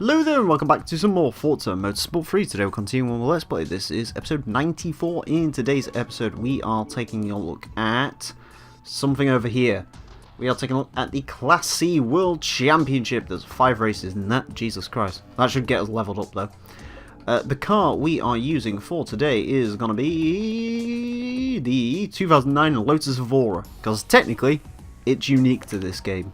Hello there and welcome back to some more Forza Motorsport 3. Today we're continuing with Let's Play. This is episode 94. In today's episode we are taking a look at something over here. We are taking a look at the Class C World Championship. There's 5 races in that. Jesus Christ. That should get us leveled up though. The car we are using for today is going to be the 2009 Lotus Evora. Because technically it's unique to this game.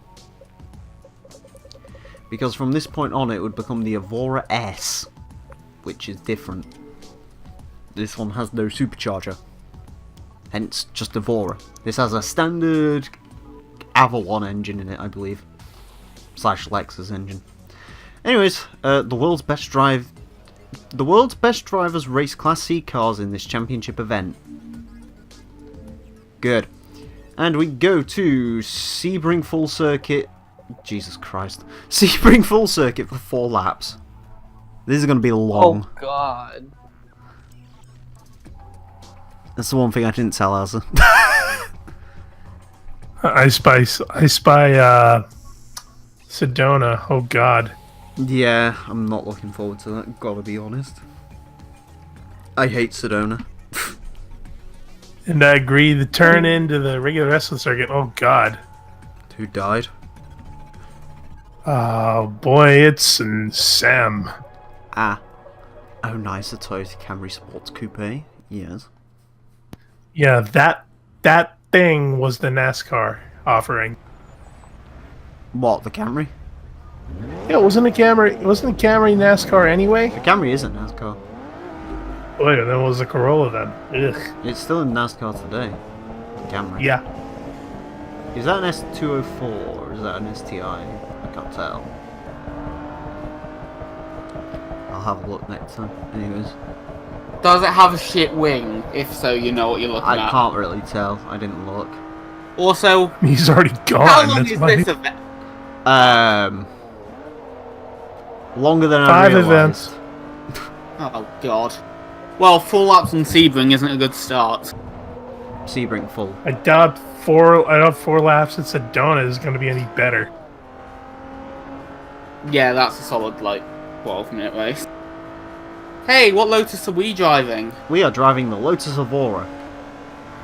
Because from this point on it would become the Un-Evora-ed, which is different. This one has no supercharger, hence just Evora. This has a standard Avalon engine in it, I believe, slash Lexus engine. Anyways, the world's best drivers race Class C cars in this championship event. Good. And we go to Sebring Full Circuit. Jesus Christ. Sebring Full Circuit for 4 laps. This is going to be long. Oh god. That's the one thing I didn't tell Elsa. I spy Sedona. Oh god. Yeah, I'm not looking forward to that, gotta be honest. I hate Sedona. And I agree, the turn into the regular wrestling circuit, oh god. Who died? Oh boy, it's Sam. Ah. Oh nice, a Toyota Camry Sports Coupe. Yes. Yeah, that thing was the NASCAR offering. What, the Camry? Yeah, wasn't the Camry NASCAR anyway? The Camry isn't NASCAR. Wait, then it was the Corolla then. Ugh. It's still in NASCAR today. The Camry. Yeah. Is that an S204 or is that an STI? I can't tell. I'll have a look next time. Anyways. Does it have a shit wing? If so, you know what you're looking at. I can't really tell. I didn't look. Also, He's already gone. how long That's is funny. this event? Longer than 5 I realized. events. Oh god. Well, 4 laps on Sebring isn't a good start. Sebring full. I doubt 4 laps at Sedona is going to be any better. Yeah, that's a solid, like, 12-minute race. Hey, what Lotus are we driving? We are driving the Lotus Evora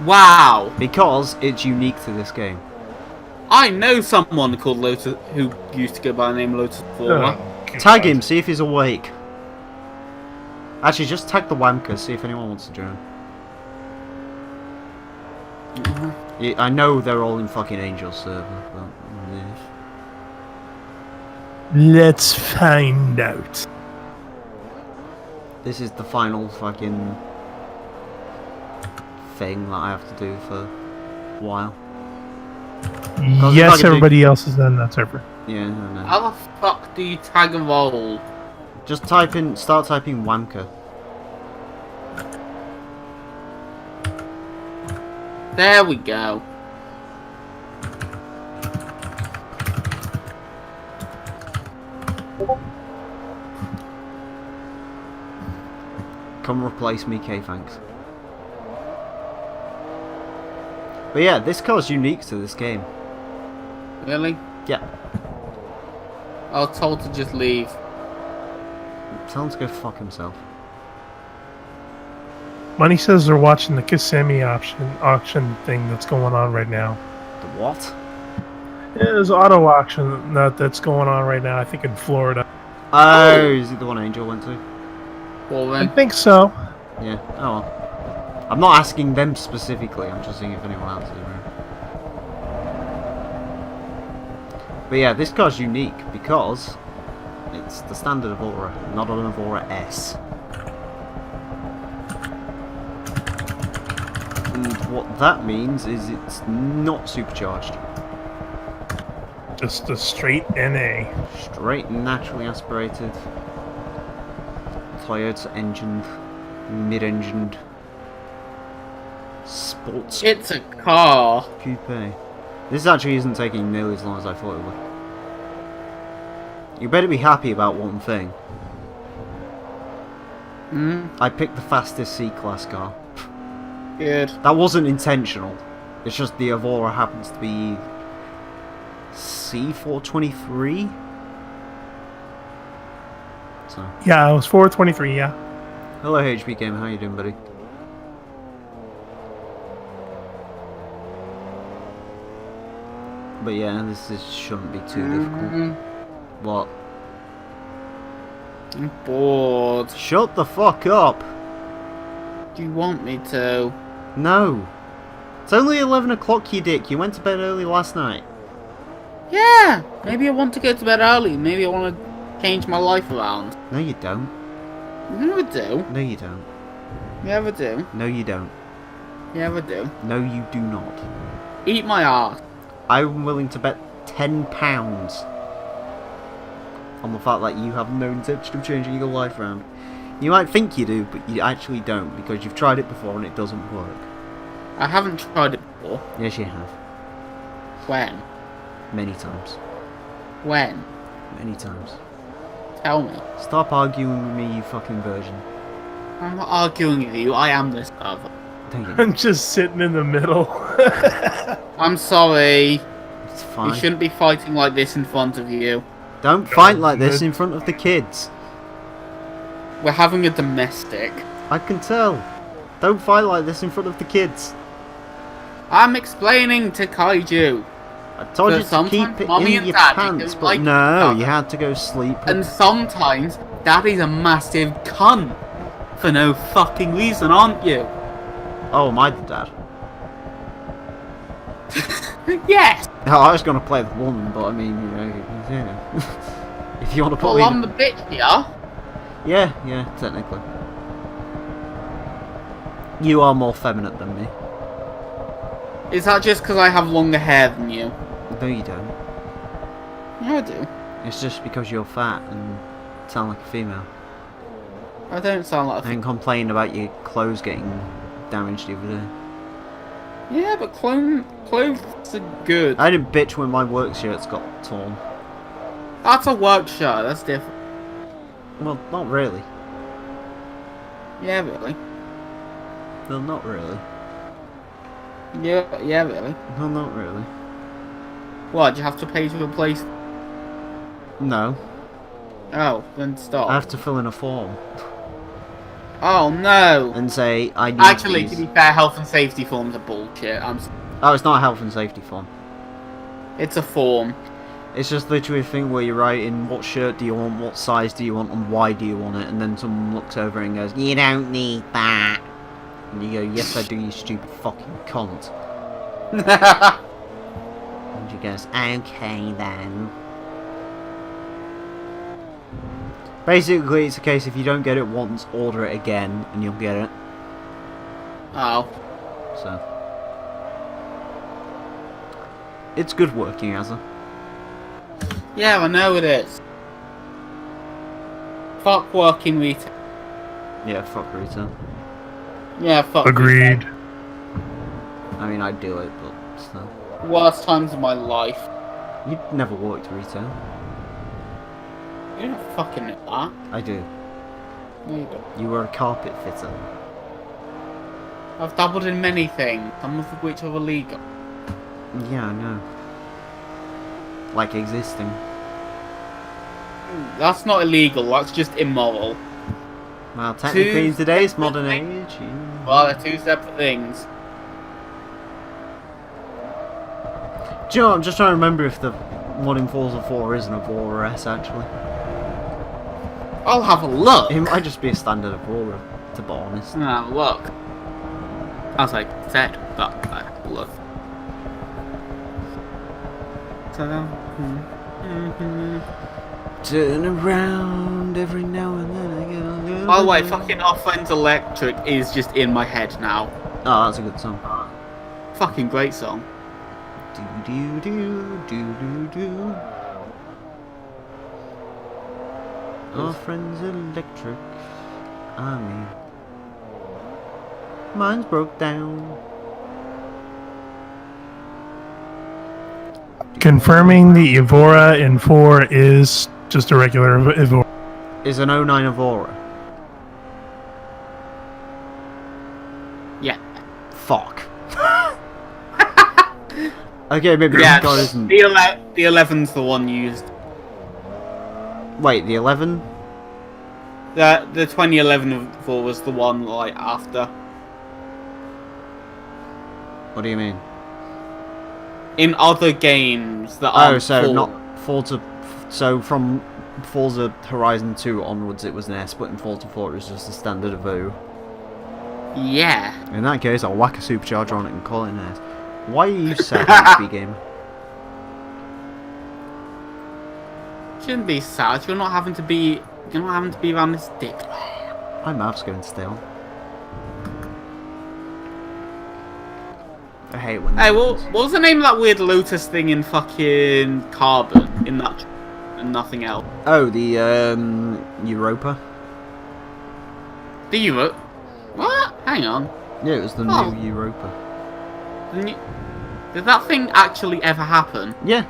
Wow. because it's unique to this game. I know someone called Lotus who used to go by the name Lotus Evora. Oh, Tag God. him, see if he's awake. Actually, just tag the wankers, see if anyone wants to join. Yeah, I know they're all in fucking Angel server, but yeah. Let's find out. This is the final fucking thing that I have to do for a while. Yes, everybody else is on that server. Yeah, I know. How the fuck do you tag and roll? Just type in, start typing wanker. There we go. Come replace me, K, thanks. But yeah, this car's unique to this game. Really? Yeah. I was told to just leave. Tell him to go fuck himself. Money says they're watching the Kissimmee auction thing that's going on right now. The what? Yeah, there's an auto auction that's going on right now, I think in Florida. Oh, is it the one Angel went to? Well I then. think so. Yeah, oh well. I'm not asking them specifically, I'm just seeing if anyone else is around. But yeah, this car's unique because it's the standard Evora, not an Evora-ed. And what that means is it's not supercharged. Just a straight NA. Straight naturally aspirated. Toyota engined, mid-engined, sports It's a car. coupe. This actually isn't taking nearly as long as I thought it would. You better be happy about one thing. I picked the fastest C-Class car. Good. That wasn't intentional. It's just the Evora happens to be C423? So. Yeah, it was 423. Yeah. Hello, HB Gamer. How you doing, buddy? But yeah, this shouldn't be too difficult. What? I'm bored. Shut the fuck up! Do you want me to? No. It's only 11 o'clock, you dick. You went to bed early last night. Yeah! Maybe I want to go to bed early. Maybe I want to change my life around. No, you don't. You never do. No, you don't. You ever do. No, you don't. You ever do. No, you do not. Eat my ass. I'm willing to bet £10 on the fact that you have no intention of changing your life around. You might think you do, but you actually don't, because you've tried it before and it doesn't work. I haven't tried it before. Yes, you have. When? Many times. When? Many times. Tell me. Stop arguing with me, you fucking virgin. I'm not arguing with you. I am this server. Thank you. I'm just sitting in the middle. I'm sorry. It's fine. We shouldn't be fighting like this in front of you. Don't fight like this in front of the kids. We're having a domestic. I can tell. Don't fight like this in front of the kids. I'm explaining to Kaiju. I told But you to sometimes keep it Mommy in and your Daddy pants, don't but like no, each you other. had to go sleep. And sometimes Daddy's a massive cunt. For no fucking reason, aren't you? Oh, am I the dad? Yes! No, I was going to play the woman, but I mean, you know, if you want to put Well, me I'm the bitch here. Yeah, technically. You are more feminine than me. Is that just because I have longer hair than you? No, you don't. Yeah, I do. It's just because you're fat and sound like a female. I don't sound like a And complain about your clothes getting damaged the other day. Yeah, but clothes are good. I didn't bitch when my work shirts got torn. That's a work shirt, that's different. Well, not really. Yeah, really. Well, not really. Yeah, really. No, not really. What, do you have to pay to replace? No. Oh, then stop. I have to fill in a form Oh no! and say I need Actually, these. to be fair, health and safety forms are bullshit. Oh, it's not a health and safety form. It's a form. It's just literally a thing where you write in what shirt do you want, what size do you want, and why do you want it, and then someone looks over and goes, "You don't need that." And you go, "Yes, I do, you stupid fucking cunt." And she goes, "Okay then." Basically, it's a case if you don't get it once, order it again, and you'll get it. Oh. So it's good working as a. Yeah, I know it is. Fuck working retail. Yeah, fuck retail. Yeah, fuck Agreed. retail. I mean, I do it, but still. Worst times of my life. You never worked retail. You don't fucking know that. I do. No, you don't. You were a carpet fitter. I've dabbled in many things, some of which are illegal. Yeah, I know. Like existing. That's not illegal, that's just immoral. Well, technically in today's separate modern things. age. Yeah. Well, they're two separate things. Do you know what? I'm just trying to remember if the one in Forza 4 is an Evora-ed actually. I'll have a look. It might just be a standard Evora, to be honest. I'll have a look. As I said, that I have a look. Turn around every now and then I go. By the way, fucking Our Friends Electric is just in my head now. Oh, that's a good song. Fucking great song. Do do do do do do. Our friends electric. I mean, mine's broke down. Confirming the Evora in 4 is just a regular Evora. Is an 09 Evora. Yeah. Fuck. Okay, maybe Yeah, God isn't. the 11's the one used. Wait, the 11? The 2011 was the one like after. What do you mean? In other games that Oh, aren't so full. not Forza. So from Forza Horizon 2 onwards, it was an S, but in Forza 4, it was just a standard Evo. Yeah. In that case, I'll whack a supercharger on it and call it an S. Why are you sad, HB Gamer? Shouldn't be sad. You're not having to be. You're not having to be around this dick. My mouth's going stale. I hate when. Hey, what was the name of that weird Lotus thing in fucking Carbon in that and nothing else? Oh, the Europa. The Euro. What? Hang on. Yeah, it was the Oh. new Europa. Did that thing actually ever happen? Yeah,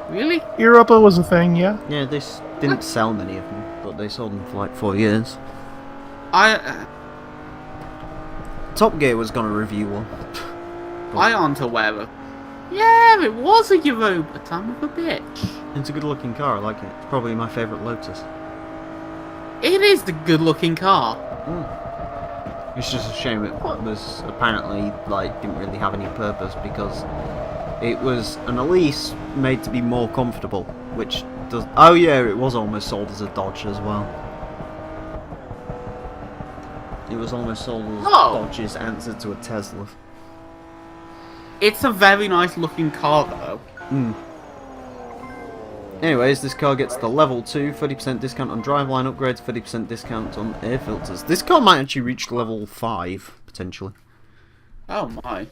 Really? Europa was a thing, yeah. yeah. They didn't sell many of them, but they sold them for like 4 years. Top Gear was gonna review one. I aren't aware of. Yeah, it was a Europa. Time of a bitch. It's a good-looking car. I like it. It's probably my favourite Lotus. It is the good-looking car. It's just a shame it was apparently like didn't really have any purpose because it was an Elise made to be more comfortable, which does. Oh yeah, it was almost sold as a Dodge as well. It was almost sold as Dodge's answer to a Tesla. It's a very nice looking car though. Anyways, this car gets the level 2, 30% discount on driveline upgrades, 30% discount on air filters. This car might actually reach level 5, potentially. Oh my.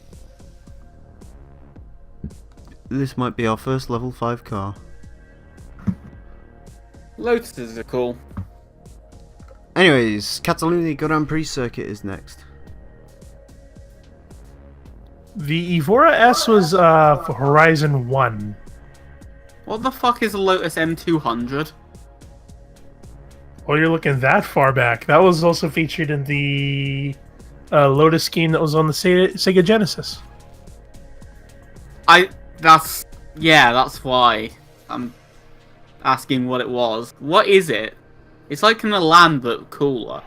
This might be our first level 5 car. Lotuses are cool. Anyways, Catalunya Grand Prix circuit is next. The Evora S was for Horizon 1. What the fuck is a Lotus M200? Well, you're looking that far back. That was also featured in the Lotus game that was on the Sega Genesis. That's why I'm asking what it was. What is it? It's like an Elan but cooler.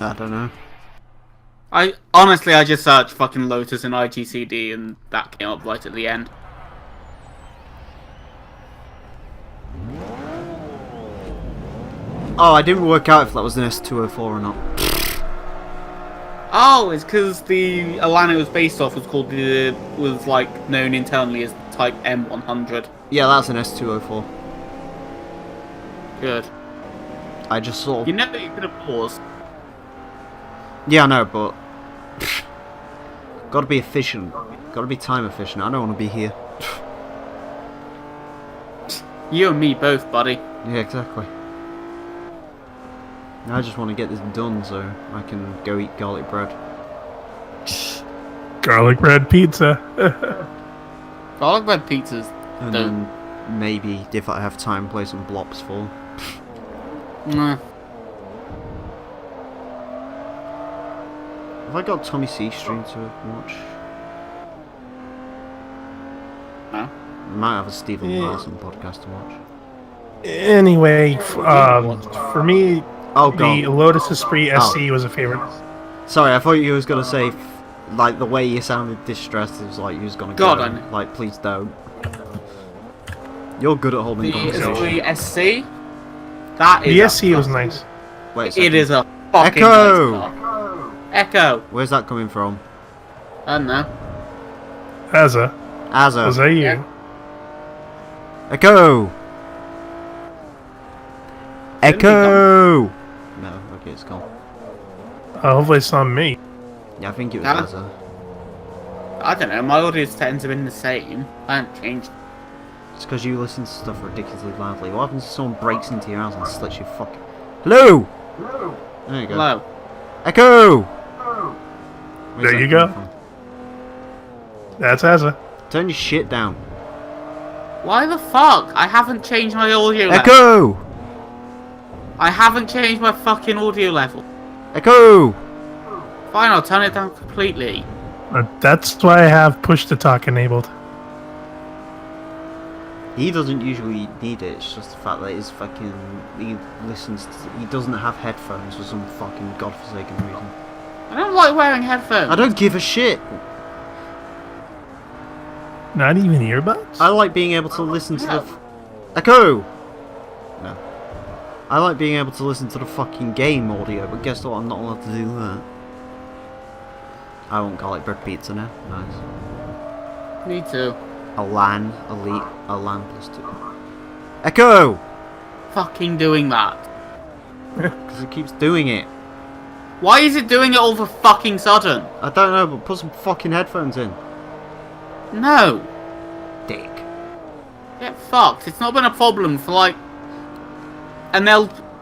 I don't know. I just searched fucking Lotus in IGCD and that came up right at the end. Oh, I didn't work out if that was an S204 or not. Oh, it's because the Elan it was based off was like known internally as Type M100. Yeah, that's an S204. Good. I just saw. You know you could have paused. Yeah, I know, but gotta be efficient. Gotta be time efficient. I don't want to be here. You and me both, buddy. Yeah, exactly. I just want to get this done so I can go eat garlic bread. Garlic bread pizza. Garlic bread pizzas. And then maybe, if I have time, play some Blops for. Nah. Have I got Tommy C stream to watch? No. I might have a Stephen Larson podcast to watch. Anyway, for me, Oh the god. Lotus Esprit SC was a favorite. Sorry, I thought you was gonna say, like the way you sounded distressed. It was like you was gonna God, go. I know. Like, please don't. You're good at holding The conversation. SC? That is The SC was nice. Wait a second. It is a fucking Echo! nice car. Echo! Where's that coming from? I don't know. Azza. Azza. Was that you? Yeah. Echo! Echo! No, okay, it's gone. Hopefully it's not me. Yeah, I think it was Huh? Azza. I don't know, my audio tends to have been the same. I haven't changed. It's because you listen to stuff ridiculously loudly. What happens if someone breaks into your house and slits your fucking... Hello! There you go. Hello. Echo! Where's There that you coming go. from? That's Azza. Turn your shit down. Why the fuck? I haven't changed my audio level. Echo! I haven't changed my fucking audio level. Echo! Fine, I'll turn it down completely. That's why I have push to talk enabled. He doesn't usually need it, it's just the fact that he he doesn't have headphones for some fucking godforsaken reason. I don't like wearing headphones. I don't give a shit! Not even earbuds? I like being able to listen to the... Echo! No. I like being able to listen to the fucking game audio, but guess what? I'm not allowed to do that. I want garlic bread pizza now. Nice. Me too. A LAN, Elite, a LAN +2. Echo! Fucking doing that. Because it keeps doing it. Why is it doing it all of a fucking sudden? I don't know, but put some fucking headphones in. No. Dick. Get fucked. It's not been a problem for like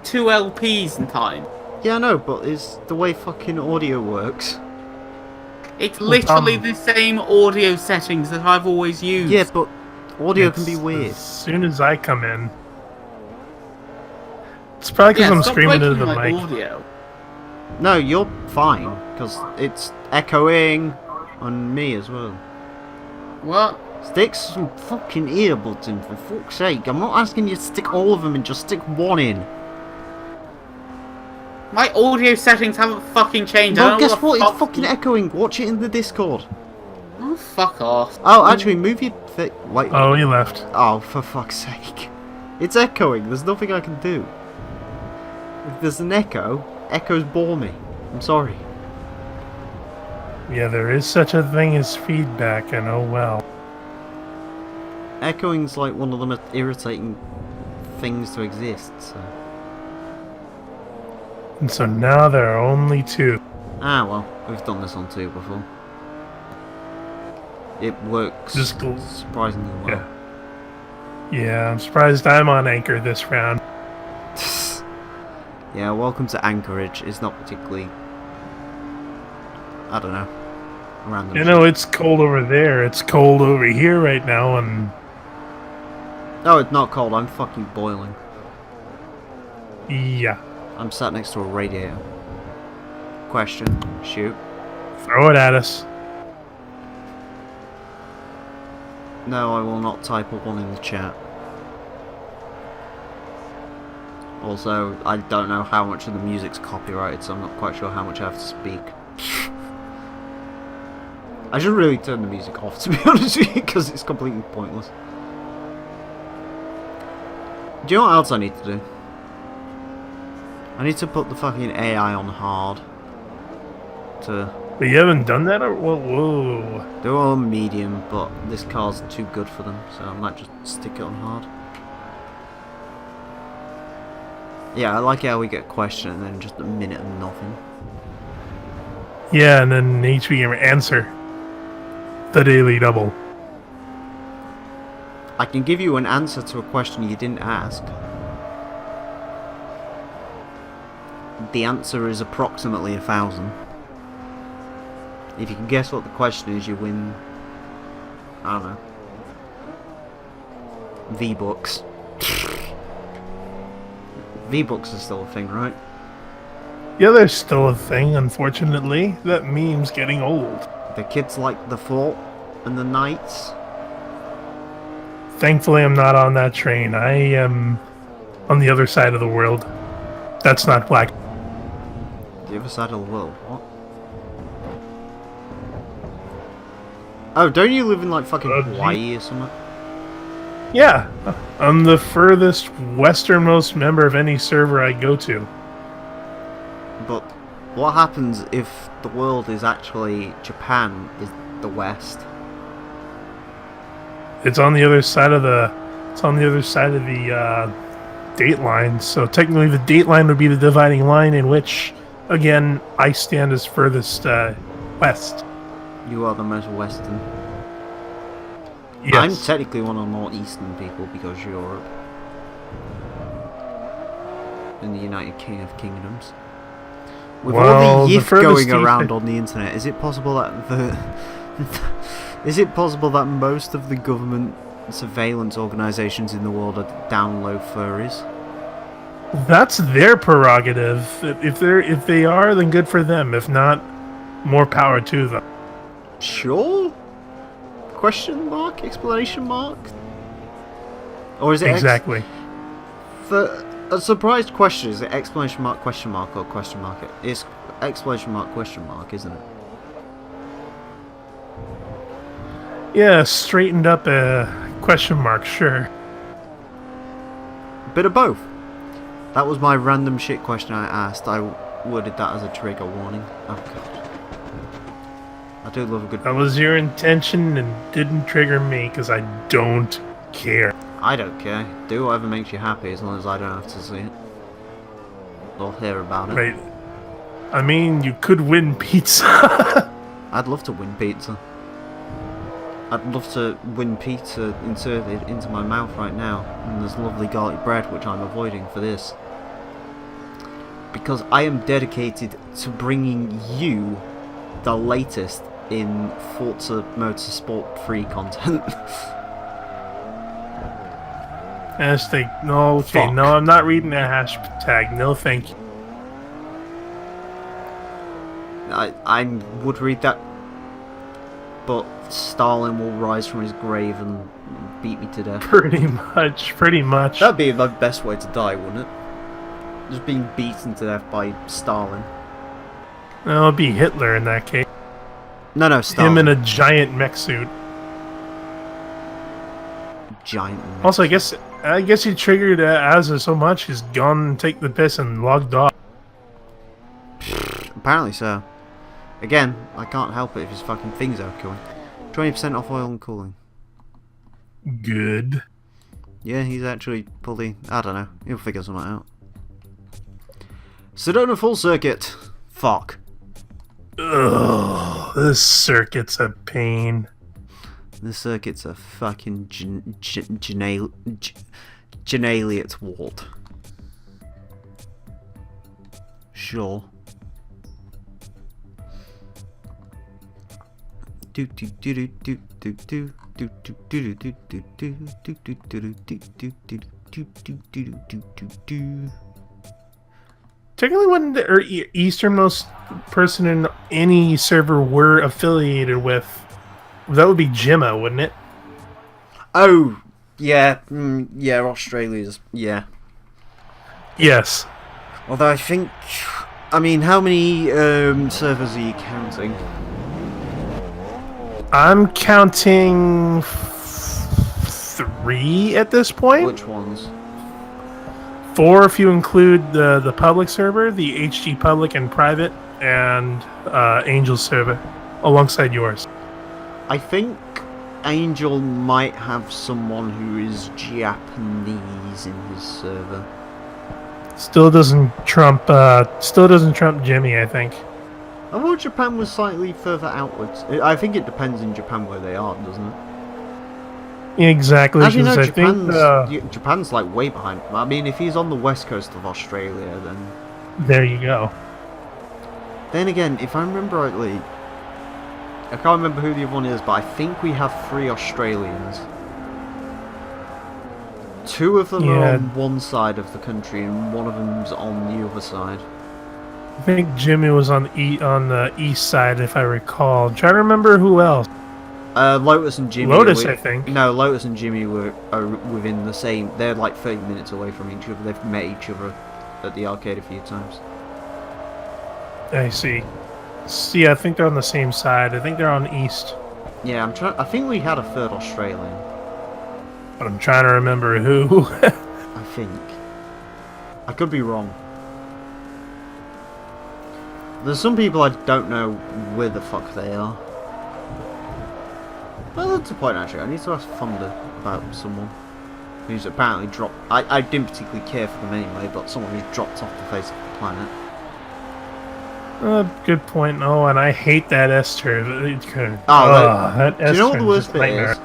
two LPs in time. Yeah, I know, but it's the way fucking audio works. It's literally the same audio settings that I've always used. Yeah, but audio can be weird. As soon as I come in. It's probably because I'm stop screaming into breaking the my mic. audio. No, you're fine, because it's echoing on me as well. What? Stick some fucking earbuds in, for fuck's sake. I'm not asking you to stick all of them in, just stick one in. My audio settings haven't fucking changed. I Well, don't guess know what? the It's fucking echoing. Watch it in the Discord. Oh, fuck off. Oh, actually, move your wait. Oh, he left. Oh, for fuck's sake. It's echoing. There's nothing I can do. If there's an echo, echoes bore me. I'm sorry. Yeah, there is such a thing as feedback, and oh well. Echoing's like one of the most irritating things to exist, so... And so now there are only two. Ah, well, we've done this on 2 before. It works Just go. surprisingly well. Yeah. Yeah, I'm surprised I'm on anchor this round. Yeah, welcome to Anchorage. It's not particularly... I don't know. Random You know, it's cold over there. It's cold over here right now, and... Oh, it's not cold. I'm fucking boiling. Yeah. I'm sat next to a radiator. Question. Shoot. Throw it at us. No, I will not type a 1 in the chat. Also, I don't know how much of the music's copyrighted, so I'm not quite sure how much I have to speak. I should really turn the music off, to be honest with you, because it's completely pointless. Do you know what else I need to do? I need to put the fucking AI on hard. But you haven't done that? Or whoa. They're all on medium, but this car's too good for them, so I might just stick it on hard. Yeah, I like how we get a question and then just a minute of nothing. Yeah, and then HP Gamer answer. The Daily Double. I can give you an answer to a question you didn't ask. The answer is approximately 1,000. If you can guess what the question is, you win... I don't know. V-Bucks. V-Bucks are still a thing, right? Yeah, there's still a thing, unfortunately. That meme's getting old. The kids like the Fort and the Knights. Thankfully, I'm not on that train. I am on the other side of the world. That's not black. The other side of the world, what? Oh, don't you live in like fucking Hawaii or something? Yeah, I'm the furthest westernmost member of any server I go to. But what happens if the world is actually Japan is the West? It's on the other side of the. It's on the other side of the date line. So technically, the date line would be the dividing line in which, again, I stand as furthest west. You are the most Western. Yes. I'm technically one of the more Eastern people because Europe. In the United King of Kingdoms. With all Well, the the yiff furthest going around east- on the internet, is it possible that the is it possible that most of the government surveillance organisations in the world are down low furries? That's their prerogative. If they are, then good for them. If not, more power to them. Sure? Question mark? Explanation mark? Or is it Exactly. for a surprised question? Is it exclamation mark, question mark, or question mark? It's exclamation mark, question mark, isn't it? Yeah, straightened up question mark, sure. Bit of both. That was my random shit question I asked. I worded that as a trigger warning. Oh god. I do love a good... That was your intention and didn't trigger me because I don't care. I don't care. Do whatever makes you happy as long as I don't have to see it. Or hear about it. Right. I mean, you could win pizza. I'd love to win pizza. I'd love to win pizza inserted into my mouth right now. And there's lovely garlic bread, which I'm avoiding for this. Because I am dedicated to bringing you the latest in Forza Motorsport free content. Hashtag, no, okay, Fuck. no, I'm not reading that hashtag. No, thank you. I would read that, but Stalin will rise from his grave and beat me to death. Pretty much. That'd be the best way to die, wouldn't it? Just being beaten to death by Stalin. No, it'd be Hitler in that case. No, Stalin. Him in a giant mech suit. Giant. Also, I guess he triggered Azza so much he's gone and take the piss and logged off. Apparently so. Again, I can't help it if his fucking things are going. 20% off oil and cooling. Good. Yeah, he's actually fully... I don't know. He'll figure something out. Sedona full circuit. Fuck. Ugh, this circuit's a pain. This circuit's a fucking Genaliot ward. Sure. Technically, when the easternmost person in any server we're affiliated with, that would be Jimma, wouldn't it? Oh, yeah, yeah, Australia's, yeah. Yes. Although I mean, how many servers are you counting? I'm counting 3 at this point. Which ones? 4 if you include the public server, the HG public and private, and Angel server, alongside yours. I think Angel might have someone who is Japanese in his server. Still doesn't trump Jimmy, I think. I thought Japan was slightly further outwards. I think it depends in Japan where they are, doesn't it? Exactly. Actually, no, I think, Japan's like way behind. I mean, if he's on the west coast of Australia, then... There you go. Then again, if I remember rightly... I can't remember who the other one is, but I think we have 3 Australians. 2 of them are on one side of the country, and 1 of them's on the other side. I think Jimmy was on the east side, if I recall. I'm trying to remember who else. Lotus and Jimmy. Lotus, I think. No, Lotus and Jimmy are within the same. They're like 30 minutes away from each other. They've met each other at the arcade a few times. I see. See, I think they're on the same side. I think they're on east. Yeah, I think we had a 3rd Australian. But I'm trying to remember who. I think. I could be wrong. There's some people I don't know where the fuck they are. Well, that's a point actually. I need to ask Thunder about someone who's apparently dropped. I didn't particularly care for them anyway, but someone who's dropped off the face of the planet. Good point. Oh, and I hate that S-turn. That do you know what the worst bit is?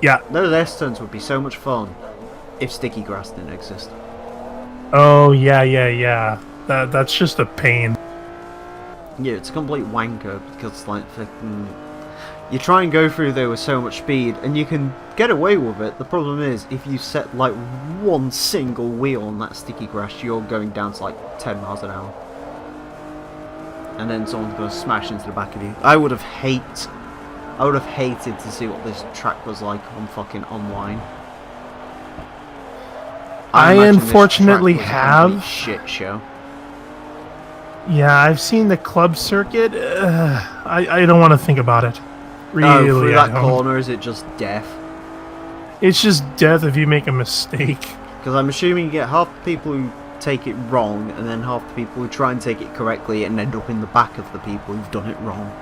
Yeah. Those S-turns would be so much fun if sticky grass didn't exist. Oh, yeah. That's just a pain. Yeah, it's a complete wanker because, like, you try and go through there with so much speed, and you can get away with it. The problem is, if you set, like, one single wheel on that sticky grass, you're going down to, like, 10 miles an hour. And then someone's going to smash into the back of you. I would have hated to see what this track was like on fucking online. I imagine this unfortunately track was a complete have. shit show. Yeah, I've seen the club circuit. I don't want to think about it. Really, Oh, through I that don't. corner, is it just death? It's just death if you make a mistake. Because I'm assuming you get half the people who take it wrong, and then half the people who try and take it correctly and end up in the back of the people who've done it wrong.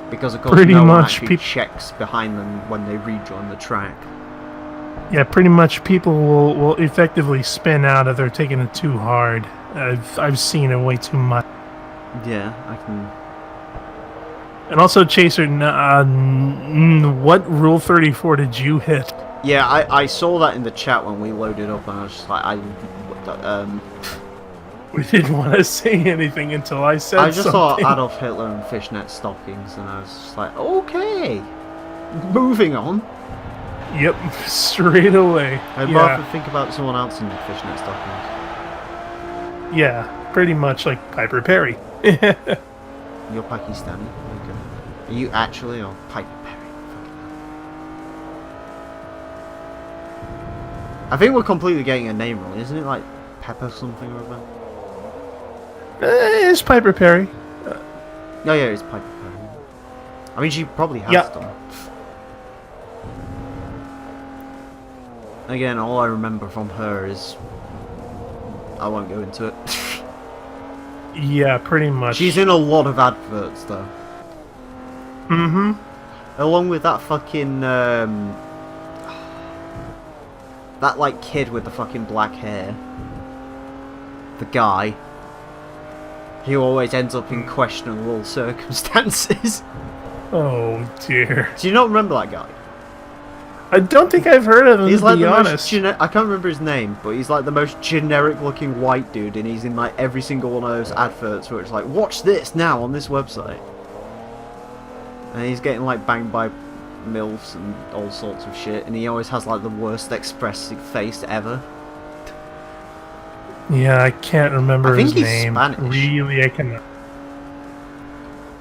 Because of course Pretty no one much actually checks behind them when they rejoin the track. Yeah, pretty much people will effectively spin out if they're taking it too hard. I've seen it way too much. Yeah, I can... And also, Chaser, what Rule 34 did you hit? Yeah, I saw that in the chat when we loaded up, and I was just like, We didn't want to say anything until I said I just something. saw Adolf Hitler in fishnet stockings, and I was just like, okay, moving on. Yep, straight away. I'd rather think about someone else in fishnet stockings. Yeah, pretty much like Piper Perry. You're Pakistani. Okay. Are you actually or Piper Perry? I think we're completely getting a name wrong, isn't it? Like Pepper something or other? It's Piper Perry. Oh yeah, it's Piper Perry. I mean, she probably has done. Again, all I remember from her is... I won't go into it. Yeah, pretty much. She's in a lot of adverts, though. Mm-hmm. Along with that fucking, that, like, kid with the fucking black hair. The guy. He always ends up in questionable circumstances. Oh, dear. Do you not remember that guy? I don't think I've heard of him, He's to like be the honest. most I can't remember his name, but he's like the most generic looking white dude, and he's in like every single one of those adverts where it's like, watch this now on this website. And he's getting like banged by MILFs and all sorts of shit, and he always has like the worst expressive face ever. Yeah, I can't remember I think his he's name. Spanish. Really, I can.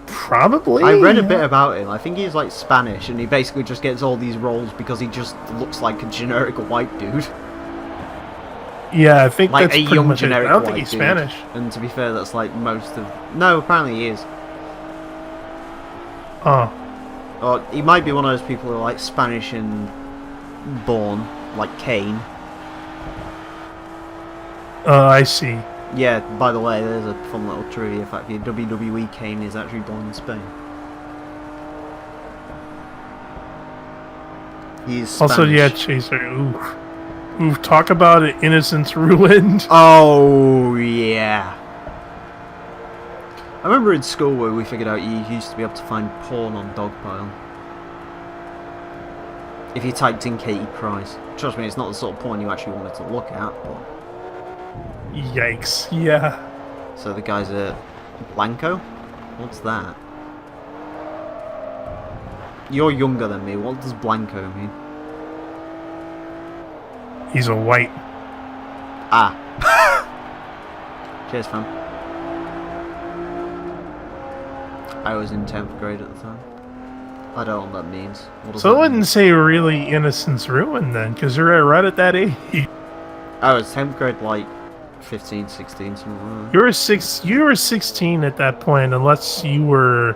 Probably. I read a bit about him. I think he's like Spanish, and he basically just gets all these roles because he just looks like a generic white dude. Yeah, I think Like that's a pretty young much it. generic I don't white think he's dude. Spanish. And to be fair, that's like most of... No, apparently he is. Oh. Or he might be one of those people who are like Spanish and born, like Kane. I see. Yeah, by the way, there's a fun little trivia fact here. WWE Kane is actually born in Spain. He's Spanish. Also, yeah, Chaser. Ooh, talk about it, innocence ruined. Oh, yeah. I remember in school where we figured out you used to be able to find porn on Dogpile. If you typed in Katie Price. Trust me, it's not the sort of porn you actually wanted to look at, but... Yikes, yeah. So the guy's a Blanco? What's that? You're younger than me, what does Blanco mean? He's a white. Ah. Cheers, fam. I was in 10th grade at the time. I don't know what that means. What does So I that wouldn't mean? say really innocence ruined then, because you're right at that age. Oh, it's 10th grade, like 15, 16, something like that. You were 16 at that point, unless you were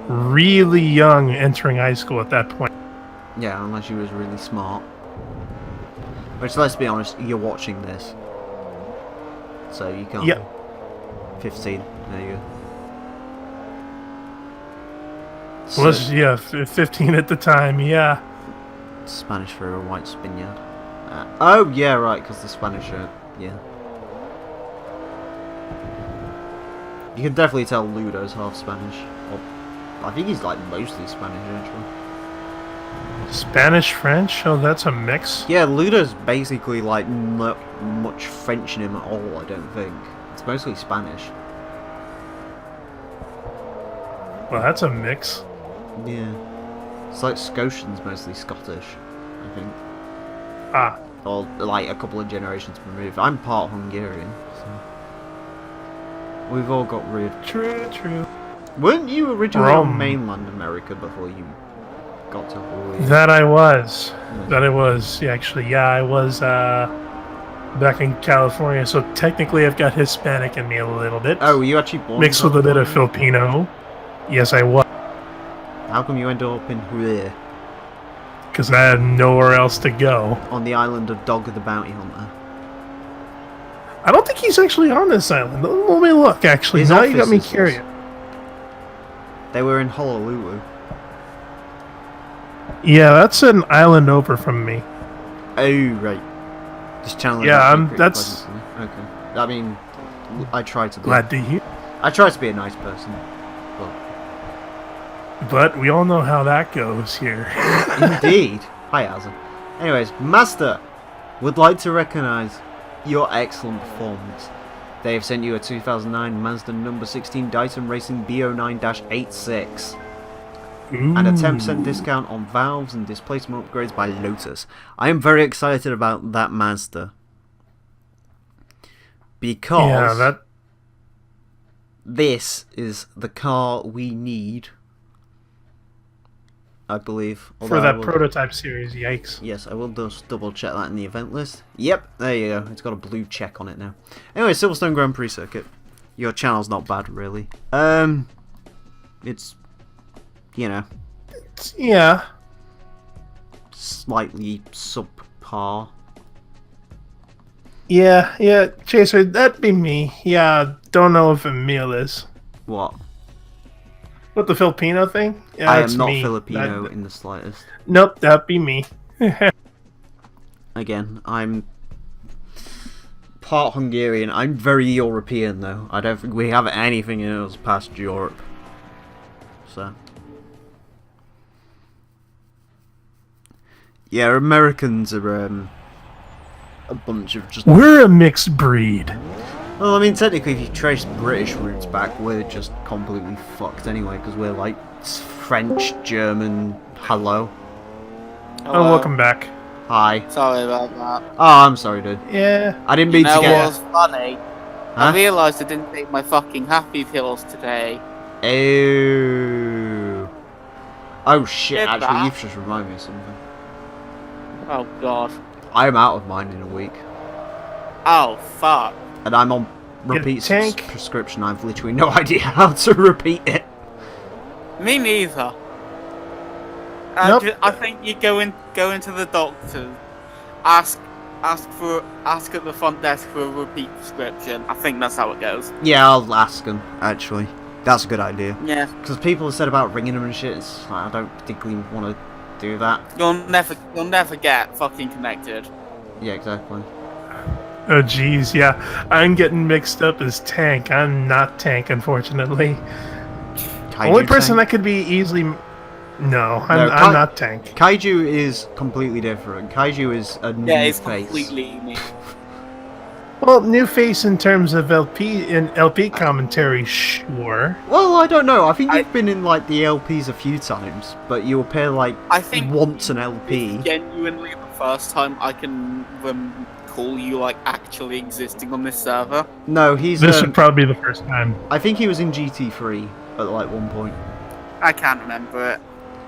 really young entering high school at that point. Yeah, unless you was really smart. Which, let's be honest, you're watching this. So you can't. Yep. 15, there you go. Well, yeah, 15 at the time, yeah. Spanish for a white Spaniard. Oh, yeah, right, because the Spanish are... Yeah. You can definitely tell Ludo's half Spanish. Or, I think he's, like, mostly Spanish, actually. Spanish, French? Oh, that's a mix. Yeah, Ludo's basically, like, not much French in him at all, I don't think. It's mostly Spanish. Well, that's a mix. Yeah. It's like Scotian's mostly Scottish, I think. Ah. Or, like, a couple of generations removed. I'm part Hungarian, so... We've all got weird... True, true. Weren't you originally Rome. on mainland America before you got to Hawaii? That I was. Yeah. That I was. Yeah, actually, yeah, I was, back in California, so technically I've got Hispanic in me a little bit. Oh, were you actually born mixed in with a bit of California? Filipino. Yes, I was, How come you ended up in here, because I had nowhere else to go. on the island of Dog the Bounty Hunter? I don't think he's actually on this island. Let me look, actually. His Now you got me office is- curious. They were in Honolulu. Yeah, that's an island over from me. Oh, right. This channel is Yeah, actually pretty that's- pleasant to me. Okay. I mean, I try to be. Glad to hear. I try to be a nice person. But we all know how that goes here. Indeed. Hi, Azza. Anyways, Master would like to recognize your excellent performance. They have sent you a 2009 Mazda number 16 Dyson Racing B09-86 and a 10% discount on valves and displacement upgrades by Lotus. I am very excited about that Mazda because this is the car we need, I believe. For that prototype series, yikes. Yes, I will just double check that in the event list. Yep, there you go. It's got a blue check on it now. Anyway, Silverstone Grand Prix circuit. Your channel's not bad, really. It's, you know, Yeah. slightly subpar. Yeah, Chaser, that'd be me. Yeah, don't know if Emile is. What? What, the Filipino thing? Yeah, I that's am not me. Filipino in the slightest. Nope, that'd be me. Again, I'm part Hungarian. I'm very European, though. I don't think we have anything in us past Europe. So, yeah, Americans are a bunch of just. We're a mixed breed. Well, I mean, technically, if you trace British roots back, we're just completely fucked anyway, because we're like French, German. Hello. Oh, welcome back. Hi. Sorry about that. Oh, I'm sorry, dude. Yeah. I didn't mean to That get. was funny. Huh? I realised I didn't take my fucking happy pills today. Oh. Oh shit, Get actually, back. you've just reminded me of something. Oh god. I'm out of mine in a week. Oh fuck. And I'm on Get a repeat tank. prescription. I've literally no idea how to repeat it. Me neither. Nope. I think you go into the doctor, ask at the front desk for a repeat prescription. I think that's how it goes. Yeah, I'll ask them, actually. That's a good idea. Yeah. Because people have said about ringing them and shit, it's like, I don't particularly want to do that. You'll never get fucking connected. Yeah, exactly. Oh, jeez, yeah. I'm getting mixed up as Tank. I'm not Tank, unfortunately. Kaiju Only person tank? that could be easily... No, No, I'm not Tank. Kaiju is completely different. Kaiju is a new Yeah, it's face. completely me. Well, new face in terms of LP commentary, sure. Well, I don't know. I think I- you've been in like the LPs a few times, but you appear like I think once an LP. genuinely the first time I can recall you like actually existing on this server. No, he's. This would probably be the first time. I think he was in GT3 at like one point. I can't remember it.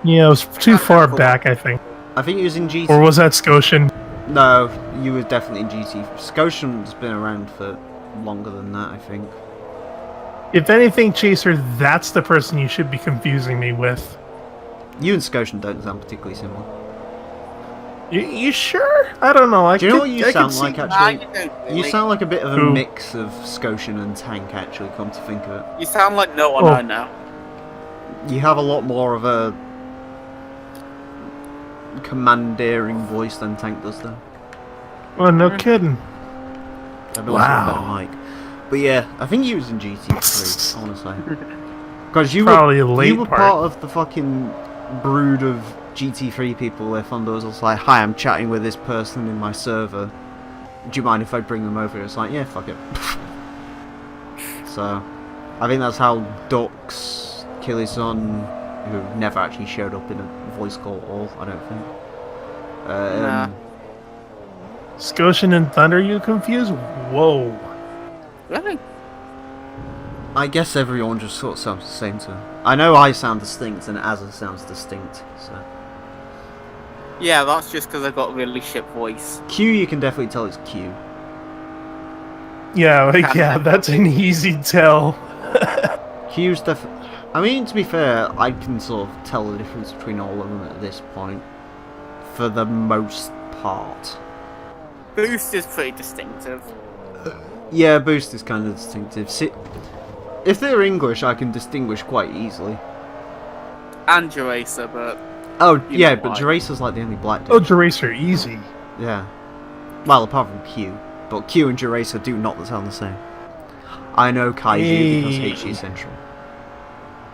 Yeah, it was too Okay, far cool. back, I think. I think he was in GT. Or was that Scotian? No, you were definitely in GT. Scotian's been around for longer than that, I think. If anything, Chaser, that's the person you should be confusing me with. You and Scotian don't sound particularly similar. You sure? I don't know. Do you know what you sound like, Nah, actually? you don't You really. sound like a bit of a Who? mix of Scotian and Tank, actually, come to think of it. You sound like no one Oh. I know. You have a lot more of a commandeering voice than Tank does, though. Well, no kidding. Wow. Mic. But yeah, I think he was in GT3, honestly. Because you Probably a were, late you were part. part of the fucking brood of GT3 people where Thunder was like, hi, I'm chatting with this person in my server. Do you mind if I bring them over? It's like, yeah, fuck it. So, I think that's how Dux, Killison, who never actually showed up in a voice call at all, I don't think. Nah. Scotian and Thunder, you confused? Whoa. Really? I guess everyone just sort of sounds the same to me. I know I sound distinct and Azza sounds distinct, so... Yeah, that's just because I got a really shit voice. Q, you can definitely tell it's Q. Yeah, like, yeah, that's an easy tell. Q's I mean, to be fair, I can sort of tell the difference between all of them at this point, for the most part. Boost is pretty distinctive. Yeah, Boost is kind of distinctive. See, if they're English, I can distinguish quite easily. And Juracer, but... Oh, you yeah, know but why. Juracer's like the only black dude. Oh, Juracer, easy. Yeah. Well, apart from Q. But Q and Juracer do not sound the same. I know Kaiju because HG Central.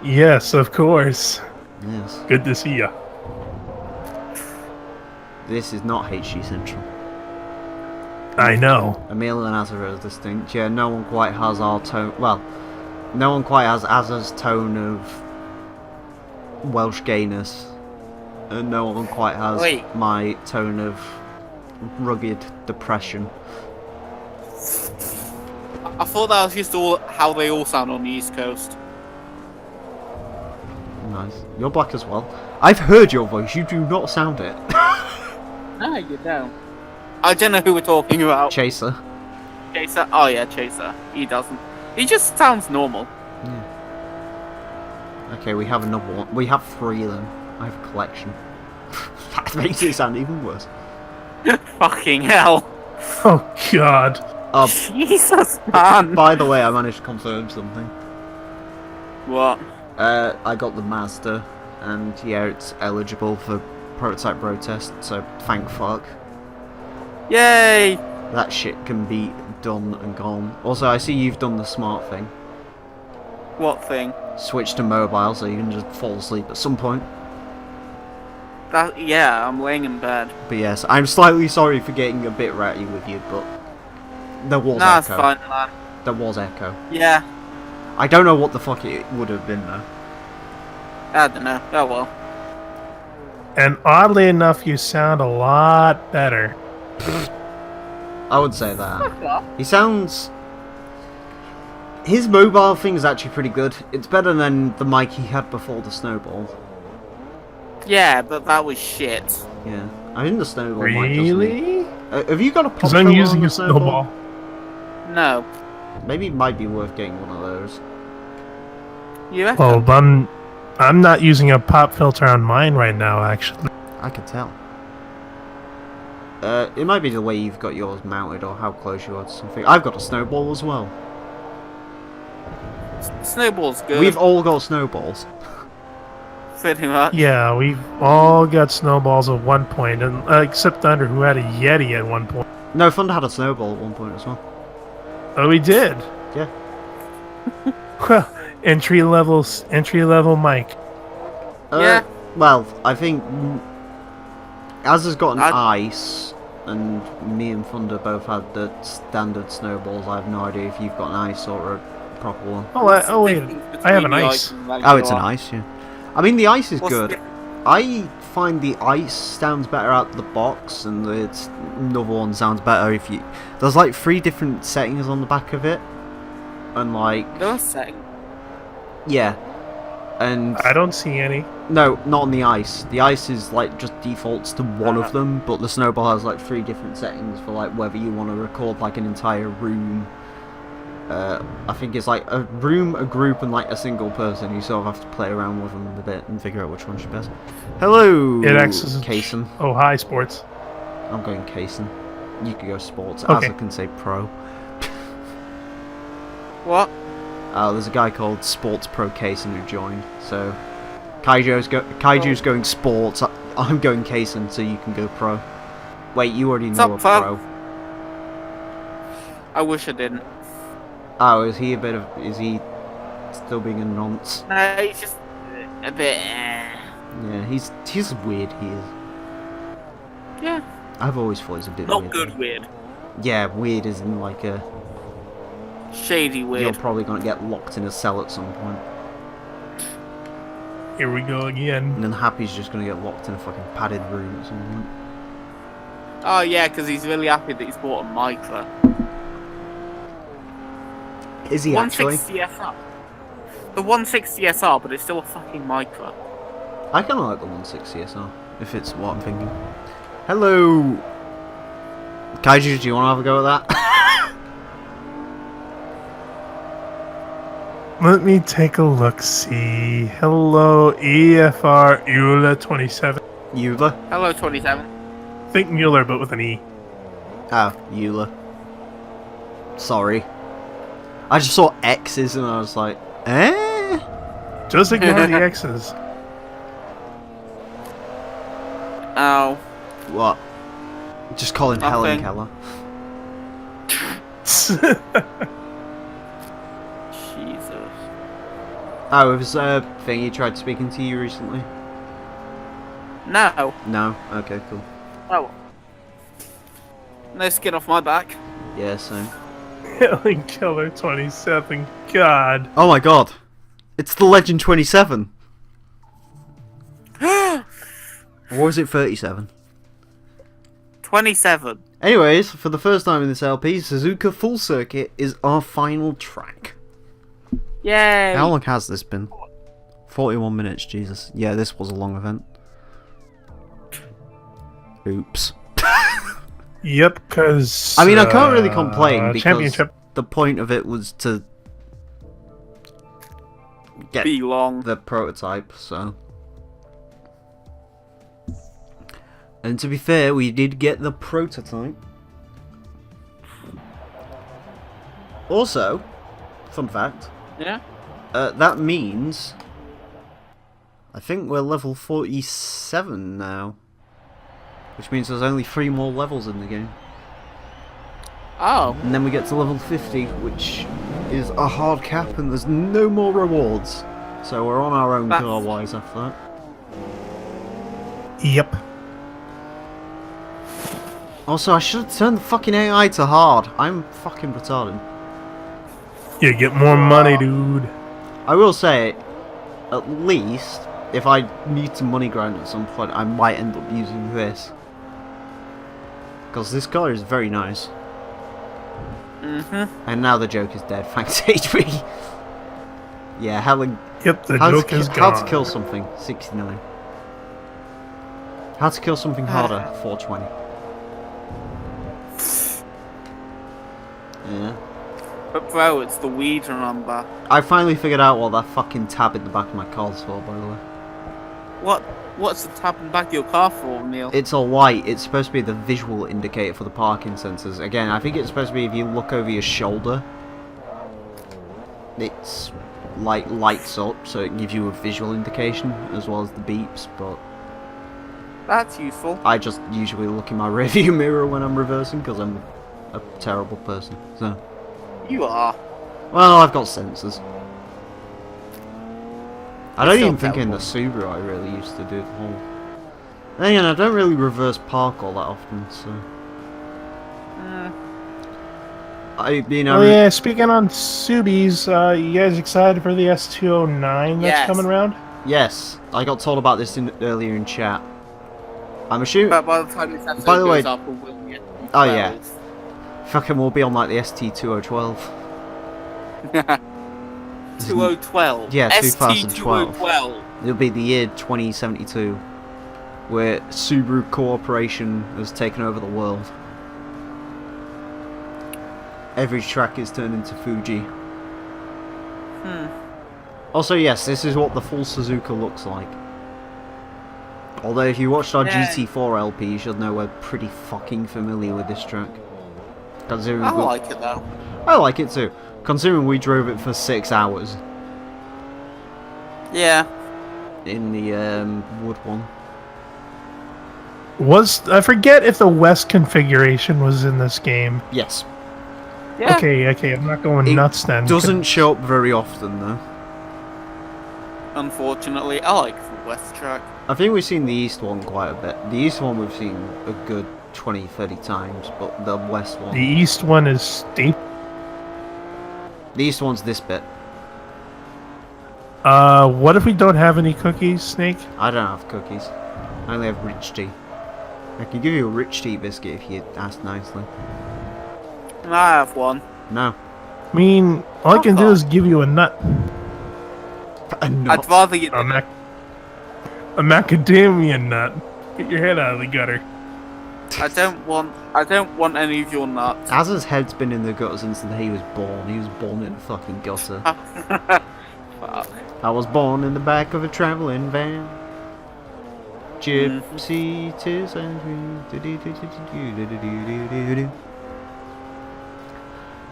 Yes, of course. Yes. Good to see ya. This is not HG Central. I know. Emile and Azza are distinct. Yeah, no one quite has our tone. Well, no one quite has Azza's tone of Welsh gayness. And no one quite has my tone of rugged depression. I thought that was just how they all sound on the East Coast. Nice. You're black as well. I've heard your voice. You do not sound it. No, you don't. I don't know who we're talking about. Chaser. Chaser? Oh yeah, Chaser. He doesn't. He just sounds normal. Yeah. Okay, we have another one. We have 3 of them. I have a collection. That makes it sound even worse. Fucking hell. Oh, God. Jesus, man. By the way, I managed to confirm something. What? I got the Mazda, and yeah, it's eligible for prototype road test, so thank fuck. Yay! That shit can be done and gone. Also, I see you've done the smart thing. What thing? Switch to mobile so you can just fall asleep at some point. Yeah, I'm laying in bed. But yes, I'm slightly sorry for getting a bit ratty with you, but there was Nah, it's echo. fine, man. There was echo. Yeah. I don't know what the fuck it would have been though. I don't know. Oh well. And oddly enough, you sound a lot better. I would say that. He sounds... His mobile thing is actually pretty good. It's better than the mic he had before the snowball. Yeah, but that was shit. Yeah. I think the snowball mic doesn't... Really? Have you got a pop Because I'm filter using on a the snowball. No. Maybe it might be worth getting one of those. You reckon? Well, I'm not using a pop filter on mine right now, actually. I can tell. It might be the way you've got yours mounted or how close you are to something. I've got a snowball as well. Snowball's good. We've all got snowballs. Pretty much. Yeah, we've all got snowballs at one point, and except Thunder, who had a Yeti at one point. No, Thunder had a snowball at one point as well. Oh, we did. Yeah. Well, entry level mic. Yeah. Well, I think Azza's got an ice, and me and Thunder both had the standard snowballs. I have no idea if you've got an ice or a proper one. Oh wait, I have an ice. Oh, it's an ice, yeah. I mean, the ice is What's good. I find the ice sounds better out of the box, and the another one sounds better if you... There's like 3 different settings on the back of it, and like... No setting. Yeah. And... I don't see any. No, not on the ice. The ice is like just defaults to one of them, but the snowball has like 3 different settings for like whether you want to record like an entire room. I think it's like a room, a group, and like a single person. You sort of have to play around with them a bit and figure out which one's your best. Hello, It accesses. Kaysen. Oh, hi, sports. I'm going Kaysen. You can go sports. Okay. As I can say pro. What? There's a guy called Sports Pro Kaysen who joined. So Kaiju's going sports. I'm going Kaysen, so you can go pro. Wait, you already know a pro. I wish I didn't. Oh, is he still being a nonce? No, he's just a bit. Yeah, he's weird. He is. Yeah. I've always thought he's a bit Not weird. good weird. Yeah, weird is in like a... Shady You're weird. probably going to get locked in a cell at some point. Here we go again. And then Happy's just going to get locked in a fucking padded room at some point. Oh yeah, because he's really happy that he's bought a Micra. Is he actually? 160 SR. The 160 SR, but it's still a fucking Micra. I kind of like the 160 SR, if it's what I'm thinking. Hello! Kaiju, do you want to have a go at that? Let me take a look. See. Hello, EFR Eula 27. Eula? Hello, 27. Think Mueller, but with an E. Oh, Eula. Sorry. I just saw X's and I was like, eh? Just ignore the X's. Ow. What? Just call him Helen Nothing. Keller. Jesus. Oh, it was a thing he tried speaking to you recently? No. No? Okay, cool. Oh. No skin off my back. Yeah, same. Helen Keller 27. God. Oh my god! It's the Legend 27! Or was it 37? 27. Anyways, for the first time in this LP, Suzuka Full Circuit is our final track. Yay! How long has this been? 41 minutes, Jesus. Yeah, this was a long event. Oops. Yep, because... I mean, I can't really complain because championship. the point of it was to get Be long. the prototype, so... And to be fair, we did get the prototype. Also, fun fact, Yeah? that means I think we're level 47 now. Which means there's only 3 more levels in the game. Oh. And then we get to level 50, which is a hard cap, and there's no more rewards. So we're on our own car-wise after that. Yep. Also, I should have turned the fucking AI to hard. I'm fucking retarded. You get more money, dude. I will say, at least, if I need to money grind at some point, I might end up using this. Because this car is very nice. Mm-hmm. And now the joke is dead, thanks HP. Yeah, Helen... Yep, the joke is How gone. to kill something, 69. How to kill something harder, 420. Yeah. But bro, it's the weed number. I finally figured out what that fucking tab in the back of my car's for, by the way. What's the tab in the back of your car for, Emile? It's a light. It's supposed to be the visual indicator for the parking sensors. Again, I think it's supposed to be if you look over your shoulder, it's like lights up, so it gives you a visual indication as well as the beeps. But That's useful. I just usually look in my rearview mirror when I'm reversing because I'm a terrible person. So, You are. well, I've got sensors. I don't Still even think in the Subaru I really used to do the whole. Then again, I don't really reverse park all that often, so. You know. Oh yeah, speaking on Subies, you guys excited for the S209 that's Yes. coming around? Yes, I got told about this earlier in chat. I'm assuming. But by the time this episode By the way- goes up, we'll get Oh, yeah. Fucking we'll be on like the ST2012. 2012. Yeah, ST 2012. 2012. It'll be the year 2072, where Subaru Corporation has taken over the world. Every track is turned into Fuji. Also, yes, this is what the full Suzuka looks like. Although, if you watched our Yeah. GT4 LP, you should know we're pretty fucking familiar with this track. Considering I like it though. I like it too. Considering we drove it for 6 hours Yeah. in the wood one. I forget if the West configuration was in this game. Yes. Yeah. Okay, I'm not going It nuts then. doesn't show up very often though. Unfortunately, I like the West track. I think we've seen the East one quite a bit. The East one we've seen a good 20-30 times, but the West one... The East one is steep. The East one's this bit. What if we don't have any cookies, Snake? I don't have cookies. I only have rich tea. I can give you a rich tea biscuit if you ask nicely. I have one. No. I mean, all I can do is give you a nut. A nut. I'd rather get A macadamia nut. Get your head out of the gutter. I don't want any of your nuts. Azza's head's been in the gutter since the day he was born. He was born in a fucking gutter. Fuck. I was born in the back of a travelling van. Gypsy tears and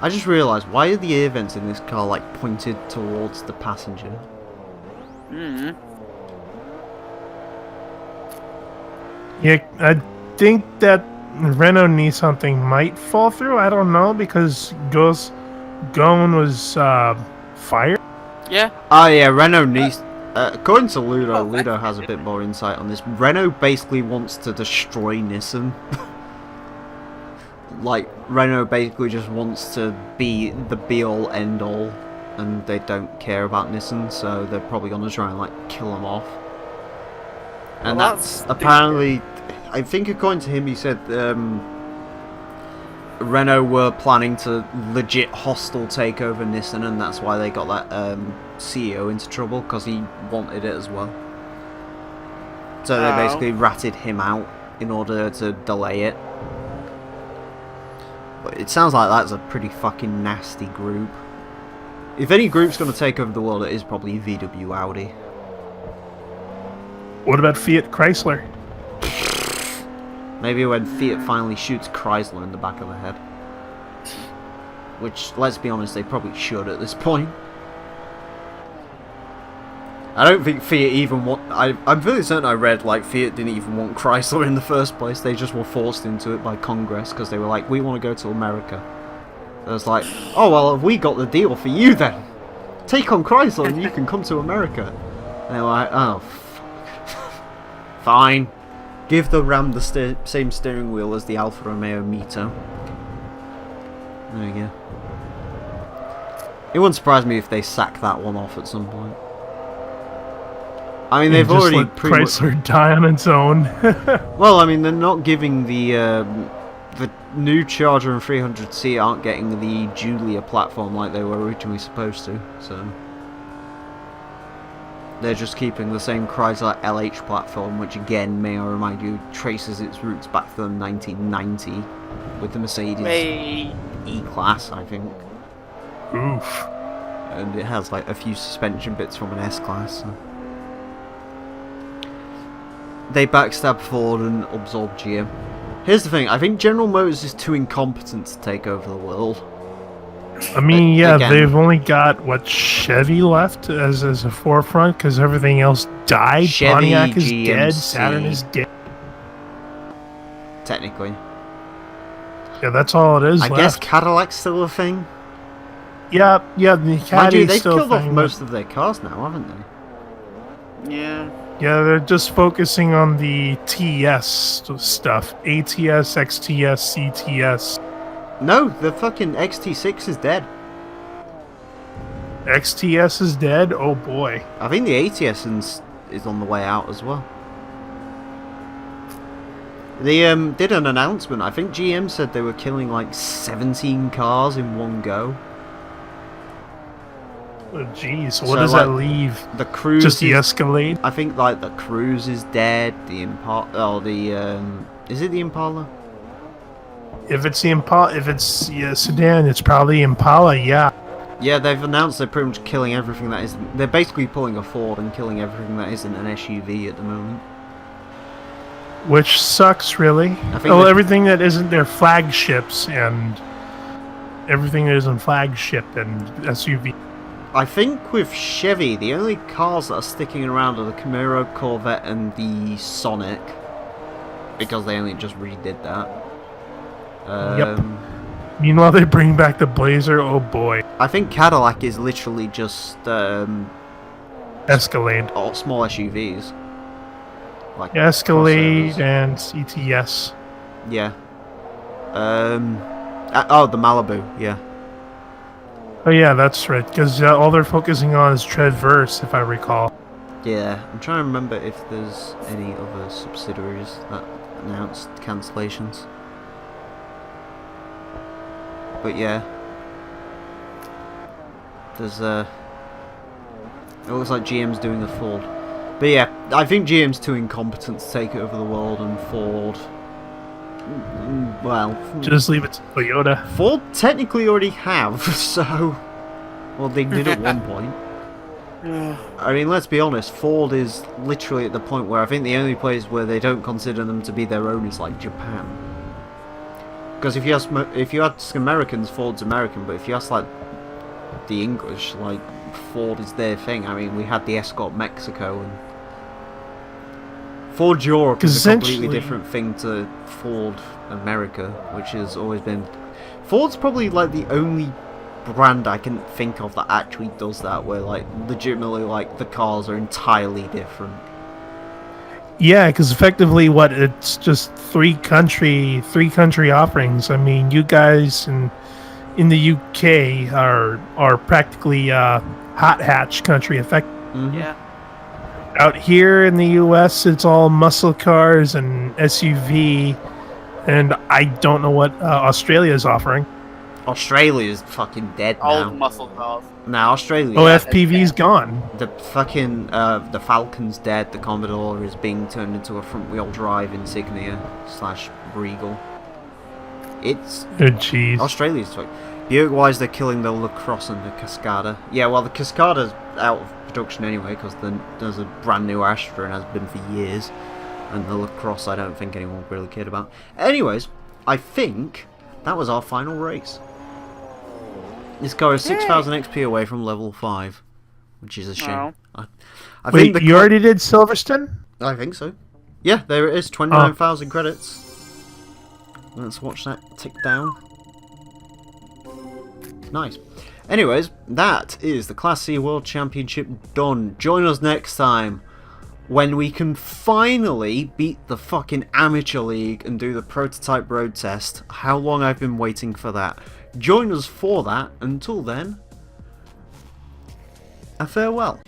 I just realised, why are the air vents in this car like pointed towards the passenger? Yeah, I think that Renault Nissan thing might fall through. I don't know, because Gone was fired. Yeah. Oh yeah, Renault Nissan. According to Ludo has a bit more insight on this. Renault basically wants to destroy Nissan. Like, Renault basically just wants to be the be-all, end-all, and they don't care about Nissan, so they're probably going to try and, like, kill them off. And Well, that's apparently... I think according to him, he said Renault were planning to legit hostile take over Nissan, and that's why they got that CEO into trouble, because he wanted it as well. So they basically ratted him out in order to delay it. But it sounds like that's a pretty fucking nasty group. If any group's going to take over the world, it is probably VW Audi. What about Fiat Chrysler? Maybe when Fiat finally shoots Chrysler in the back of the head. Which, let's be honest, they probably should at this point. I don't think Fiat even want... I'm fairly certain I read, like, Fiat didn't even want Chrysler in the first place. They just were forced into it by Congress, because they were like, we want to go to America. And it's like, oh, well, have we got the deal for you then? Take on Chrysler and you can come to America. And they're like, oh, fuck. Fine. Give the Ram the same steering wheel as the Alfa Romeo Mito. There you go. It wouldn't surprise me if they sack that one off at some point. I mean, they've already let Chrysler die on its own. Well, I mean, they're not giving the new Charger and 300C aren't getting the Giulia platform like they were originally supposed to, so they're just keeping the same Chrysler LH platform, which again, may I remind you, traces its roots back to 1990 with the Mercedes E-Class, I think. Oof. And it has like a few suspension bits from an S-Class. So. They backstab Ford and absorb GM. Here's the thing, I think General Motors is too incompetent to take over the world. I mean, yeah, again, they've only got, what, Chevy left as a forefront, because everything else died. Chevy, Pontiac is GMC. dead, Saturn is dead. Technically. Yeah, that's all it is I left. guess Cadillac's still a thing. Yeah, the Mind you, Caddy's they've still killed off thing, most of their cars now, haven't they? Yeah. Yeah, they're just focusing on the TS stuff. ATS, XTS, CTS. No, the fucking XT6 is dead. XTS is dead? Oh boy. I think the ATS is on the way out as well. They did an announcement. I think GM said they were killing like 17 cars in one go. Oh, jeez, what So, does like, that leave? The Cruise Just the is, Escalade? I think like the Cruise is dead. The Impala, is it the Impala? If it's the Impala, if it's sedan, it's probably Impala, yeah. Yeah, they've announced they're pretty much killing everything that is. They're basically pulling a Ford and killing everything that isn't an SUV at the moment. Which sucks, really. I think Well, everything that isn't their flagships and everything that isn't flagship and SUV. I think with Chevy, the only cars that are sticking around are the Camaro, Corvette, and the Sonic, because they only just redid that. Yep. Meanwhile, they bring back the Blazer. Oh boy, I think Cadillac is literally just Escalade, small SUVs. Like Escalade, crossovers. and CTS. Yeah. The Malibu. Yeah. Oh yeah, that's right. Because all they're focusing on is Traverse, if I recall. Yeah. I'm trying to remember if there's any other subsidiaries that announced cancellations. But yeah. There's it looks like GM's doing a Ford. But yeah, I think GM's too incompetent to take over the world, and Ford well, Just leave it to Toyota. Ford technically already have, so... Well, they did at one point. I mean, let's be honest, Ford is literally at the point where I think the only place where they don't consider them to be their own is like Japan. Because if you ask Americans, Ford's American, but if you ask like the English, like Ford is their thing. I mean, we had the Escort Mexico, and Ford Europe is a completely different thing to Ford America, which has always been. Ford's probably like the only brand I can think of that actually does that, where like legitimately like the cars are entirely different. Yeah, because effectively, it's just three country offerings. I mean, you guys in the UK are practically hot hatch country. Yeah. Out here in the US, it's all muscle cars and SUV, and I don't know what Australia is offering. Australia's fucking dead now. Old muscle cars. Now Australia. Oh, FPV's gone. The fucking the Falcon's dead. The Commodore is being turned into a front-wheel drive insignia / Regal. It's Good cheese. Australia's fuck. Buick-wise, they're killing the LaCrosse and the Cascada. Yeah, well, the Cascada's out of production anyway because there's a brand new Astra and has been for years. And the LaCrosse, I don't think anyone really cared about. Anyways, I think that was our final race. This car is 6,000 XP away from level 5, which is a shame. Wow. I Wait, think you already did Silverstone? I think so. Yeah, there it is, 29,000 credits. Let's watch that tick down. Nice. Anyways, that is the Class C World Championship done. Join us next time when we can finally beat the fucking Amateur League and do the prototype road test. How long I've been waiting for that. Join us for that. Until then, a farewell.